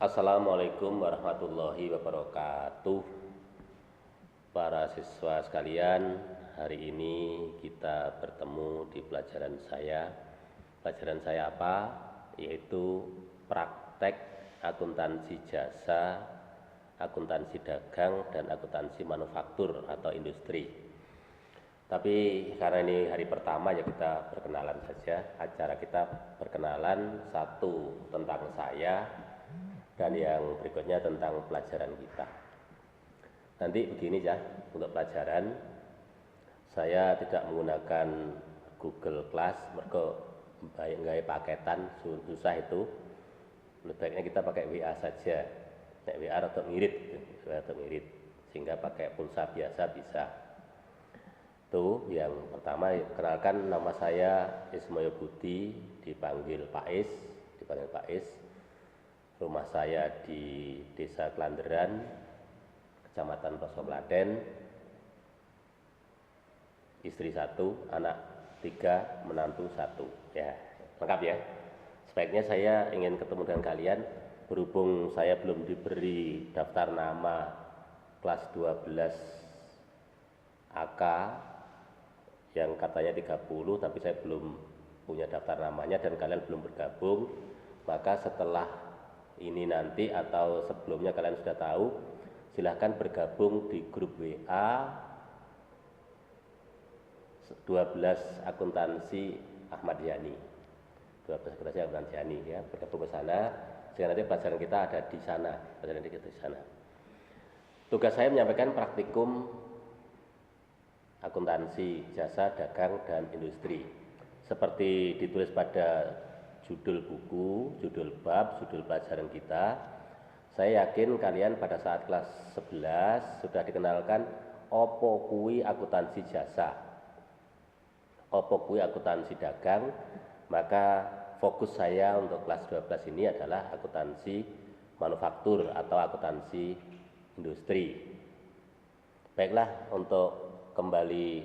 Assalamualaikum warahmatullahi wabarakatuh. Para siswa sekalian, hari ini kita bertemu di pelajaran saya. Pelajaran saya apa? Yaitu praktek akuntansi jasa, akuntansi dagang, dan akuntansi manufaktur atau industri. Tapi karena ini hari pertama ya kita perkenalan saja. Acara kita perkenalan, satu tentang saya, dan yang berikutnya tentang pelajaran kita. Nanti begini ya, untuk pelajaran saya tidak menggunakan Google Class, mereka nggak paketan susah itu. Lebih baiknya kita pakai WA saja. WA atau ngirit, sehingga pakai pulsa biasa bisa. Itu yang pertama. Kenalkan, nama saya Ismoyo Budi, dipanggil Pak Is. Rumah saya di Desa Klanderan, Kecamatan Ploso Klaten. Istri 1, anak 3, menantu 1. Ya, lengkap ya. Sebaiknya saya ingin ketemu dengan kalian, berhubung saya belum diberi daftar nama kelas 12 AK yang katanya 30, tapi saya belum punya daftar namanya dan kalian belum bergabung. Maka setelah ini nanti atau sebelumnya kalian sudah tahu, silahkan bergabung di grup WA 12 akuntansi Ahmad Yani. 12 akuntansi Ahmad Yani ya, bergabung ke sana sehingga nanti pelajaran kita ada di sana, Tugas saya menyampaikan praktikum akuntansi jasa, dagang, dan industri. Seperti ditulis pada judul buku, judul bab, judul pelajaran kita. Saya yakin kalian pada saat kelas 11 sudah dikenalkan opo kui akuntansi jasa, opo kui akuntansi dagang. Maka fokus saya untuk kelas 12 ini adalah akuntansi manufaktur atau akuntansi industri. Baiklah, untuk kembali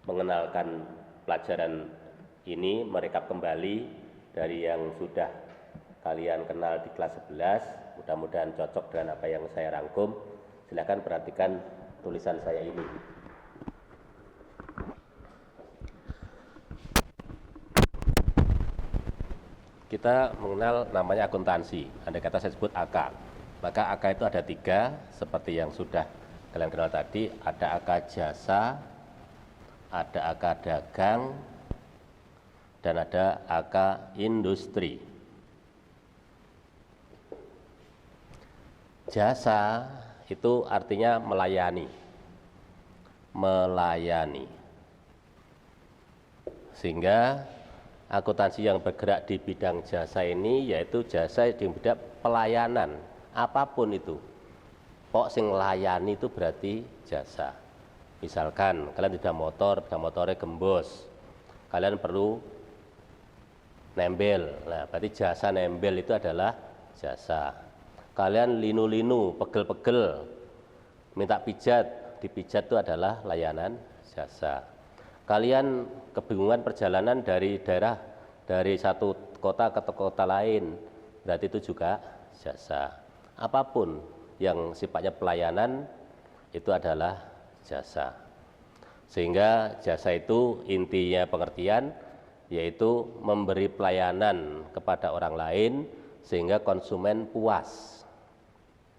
mengenalkan pelajaran ini, merekap kembali dari yang sudah kalian kenal di kelas 11, mudah-mudahan cocok dengan apa yang saya rangkum. Silakan perhatikan tulisan saya ini. Kita mengenal namanya akuntansi, andai kata saya sebut AK. Maka AK itu ada 3, seperti yang sudah kalian kenal tadi. Ada AK jasa, ada AK dagang, dan ada AK industri. Jasa itu artinya melayani. Sehingga akuntansi yang bergerak di bidang jasa ini yaitu jasa di bidang pelayanan, apapun itu. Pok sing layani itu berarti jasa. Misalkan kalian tidak motornya gembos, kalian perlu nembel, nah berarti jasa nembel itu adalah jasa. Kalian linu-linu, pegel-pegel, minta pijat, dipijat itu adalah layanan jasa. Kalian kebingungan perjalanan dari satu kota ke kota lain, berarti itu juga jasa. Apapun yang sifatnya pelayanan itu adalah jasa. Sehingga jasa itu intinya pengertian yaitu memberi pelayanan kepada orang lain sehingga konsumen puas.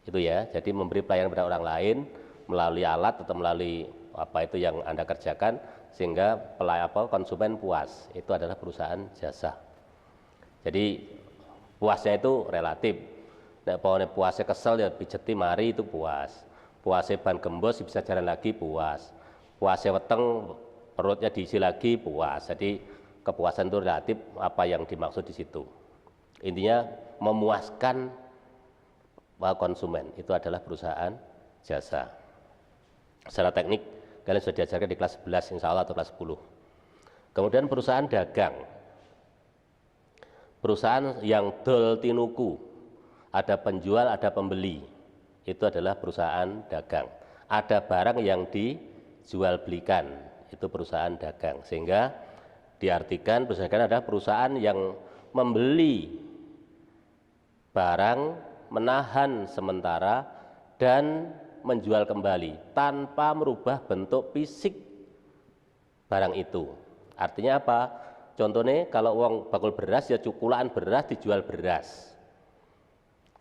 Itu ya, jadi memberi pelayanan kepada orang lain melalui alat atau melalui apa itu yang Anda kerjakan sehingga konsumen puas. Itu adalah perusahaan jasa. Jadi puasnya itu relatif. Nek pokoknya puasnya kesel ya pijeti mari itu puas. Puasnya ban gembos bisa jalan lagi puas. Puasnya weteng perutnya diisi lagi puas. Jadi kepuasan itu relatif apa yang dimaksud di situ. Intinya memuaskan konsumen, itu adalah perusahaan jasa. Secara teknik kalian sudah diajarkan di kelas 11 insya Allah atau kelas 10. Kemudian perusahaan dagang, perusahaan yang dol tinuku, ada penjual ada pembeli, itu adalah perusahaan dagang. Ada barang yang dijual belikan, itu perusahaan dagang. Sehingga diartikan perusahaan dagang adalah perusahaan yang membeli barang menahan sementara, dan menjual kembali tanpa merubah bentuk fisik barang itu. Artinya apa? Contohnya kalau uang bakul beras ya kulaan beras dijual beras,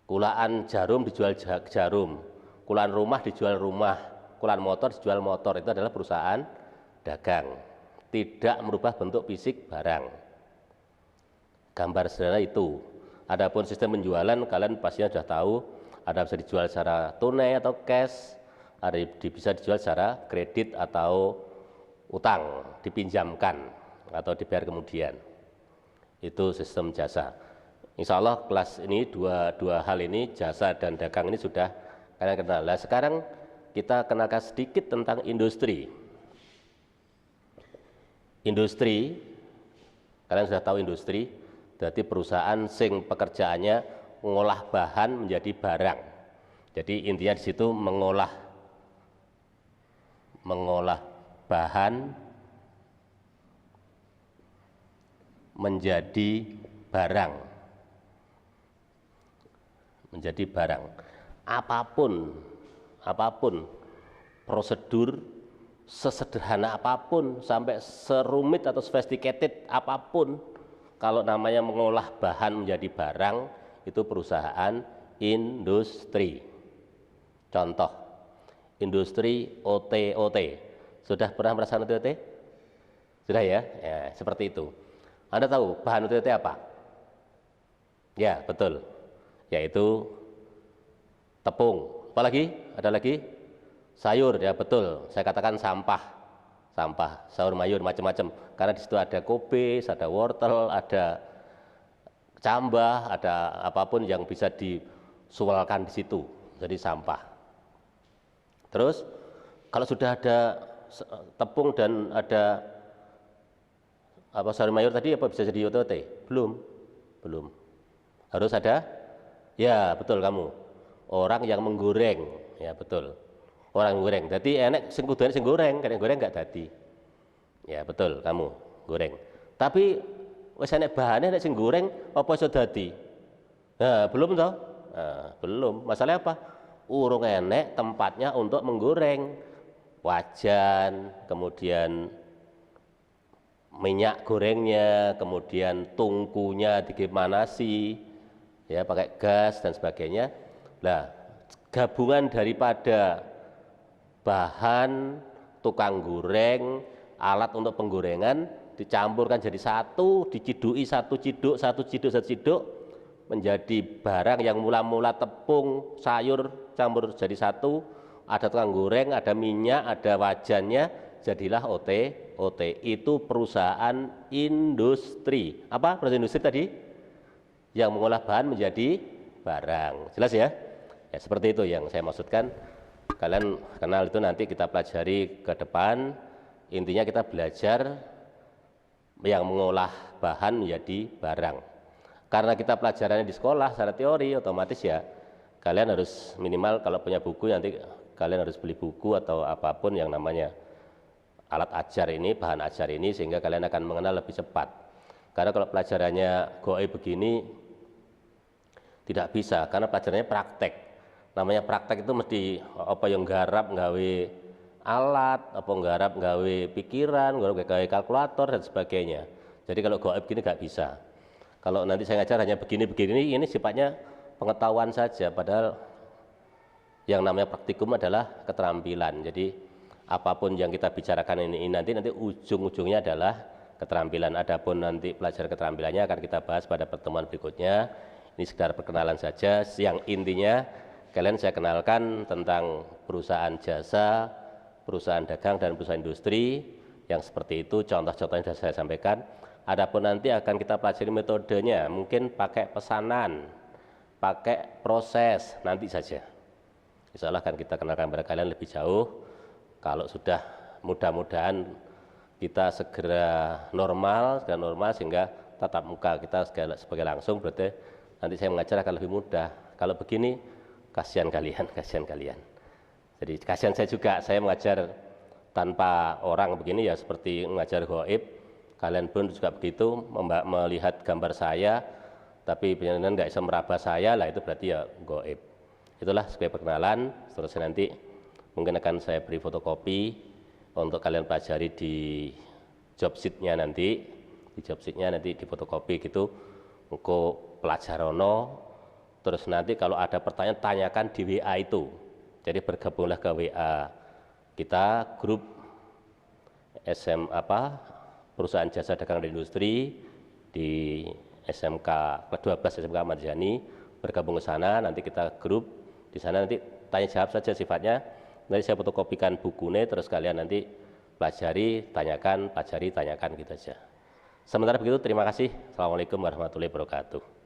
kulaan jarum dijual jarum, kulaan rumah dijual rumah, kulaan motor dijual motor. Itu adalah perusahaan dagang, tidak merubah bentuk fisik barang. Gambar sederhana itu. Adapun sistem penjualan kalian pastinya sudah tahu, ada bisa dijual secara tunai atau cash, ada bisa dijual secara kredit atau utang, dipinjamkan atau dibayar kemudian. Itu sistem jasa. Insya Allah kelas ini dua hal ini, jasa dan dagang ini sudah kalian kenal. Nah, sekarang kita kenalkan sedikit tentang industri. Industri, kalian sudah tahu industri, berarti perusahaan sing pekerjaannya mengolah bahan menjadi barang. Jadi intinya di situ mengolah bahan menjadi barang. Menjadi barang. Apapun prosedur sesederhana apapun sampai serumit atau sophisticated apapun, kalau namanya mengolah bahan menjadi barang, itu perusahaan industri. Contoh, industri OT. Sudah pernah merasakan OT? Sudah ya? Ya, seperti itu. Anda tahu bahan OT apa? Ya, betul. Yaitu tepung. Apalagi? Ada lagi? Sayur, ya betul. Saya katakan sampah, sayur mayur macam-macam. Karena di situ ada kubis, ada wortel, ada cambah, ada apapun yang bisa disualkan di situ. Jadi sampah. Terus kalau sudah ada tepung dan ada sayur mayur tadi, apa bisa jadi OT? Belum. Harus ada? Ya betul kamu. Orang yang menggoreng, ya betul. Orang goreng. Jadi enek sing kudune sing goreng, karena goreng enggak dadi. Ya betul kamu goreng. Tapi wis enek bahane nek sing goreng apa iso dadi? Nah, belum toh? Nah, belum. Masalahnya apa? Urung enek tempatnya untuk menggoreng. Wajan, kemudian minyak gorengnya, kemudian tungkunya dimanasi, ya pakai gas dan sebagainya. Nah, gabungan daripada bahan, tukang goreng, alat untuk penggorengan dicampurkan jadi satu, dicidui satu ciduk, menjadi barang yang mula-mula tepung, sayur campur jadi satu, ada tukang goreng, ada minyak, ada wajannya, jadilah OT. Itu perusahaan industri. Apa perusahaan industri tadi? Yang mengolah bahan menjadi barang. Jelas ya? Ya seperti itu yang saya maksudkan. Kalian kenal itu, nanti kita pelajari ke depan. Intinya kita belajar yang mengolah bahan menjadi barang. Karena kita pelajarannya di sekolah secara teori, otomatis ya kalian harus minimal kalau punya buku, nanti kalian harus beli buku atau apapun yang namanya alat ajar ini, bahan ajar ini, sehingga kalian akan mengenal lebih cepat. Karena kalau pelajarannya goib begini tidak bisa, karena pelajarannya praktek. Namanya praktek itu mesti apa yang garap nggawe alat, apa nggarap nggawe pikiran, nggawe kalkulator dan sebagainya. Jadi kalau goib gini nggak bisa. Kalau nanti saya ngajar hanya begini, ini sifatnya pengetahuan saja, padahal yang namanya praktikum adalah keterampilan. Jadi apapun yang kita bicarakan ini nanti ujung-ujungnya adalah keterampilan. Adapun nanti pelajaran keterampilannya akan kita bahas pada pertemuan berikutnya. Ini sekedar perkenalan saja, yang intinya kalian saya kenalkan tentang perusahaan jasa, perusahaan dagang, dan perusahaan industri. Yang seperti itu contoh-contohnya sudah saya sampaikan. Adapun nanti akan kita pelajari metodenya, mungkin pakai pesanan, pakai proses, nanti saja. Insya Allah akan kita kenalkan kepada kalian lebih jauh. Kalau sudah, mudah-mudahan kita segera normal sehingga tatap muka kita sebagai langsung, berarti nanti saya mengajar akan lebih mudah. Kalau begini, kasihan kalian. Jadi kasihan saya juga, saya mengajar tanpa orang begini ya seperti mengajar goib. Kalian pun juga begitu, melihat gambar saya tapi penjenengan nggak bisa meraba saya lah, itu berarti ya goib. Itulah sebagai perkenalan. Seterusnya nanti mungkin akan saya beri fotokopi untuk kalian pelajari di job sheet-nya nanti. Di job sheet-nya nanti di fotokopi gitu untuk pelajarono. Terus nanti kalau ada pertanyaan tanyakan di WA itu. Jadi bergabunglah ke WA kita, grup perusahaan jasa dagang dan industri di SMK 12 SMK Ahmad Yani. Bergabung ke sana, nanti kita grup di sana, nanti tanya jawab saja sifatnya. Nanti saya fotokopikan bukunya, terus kalian nanti pelajari, tanyakan gitu aja. Sementara begitu, terima kasih. Assalamualaikum warahmatullahi wabarakatuh.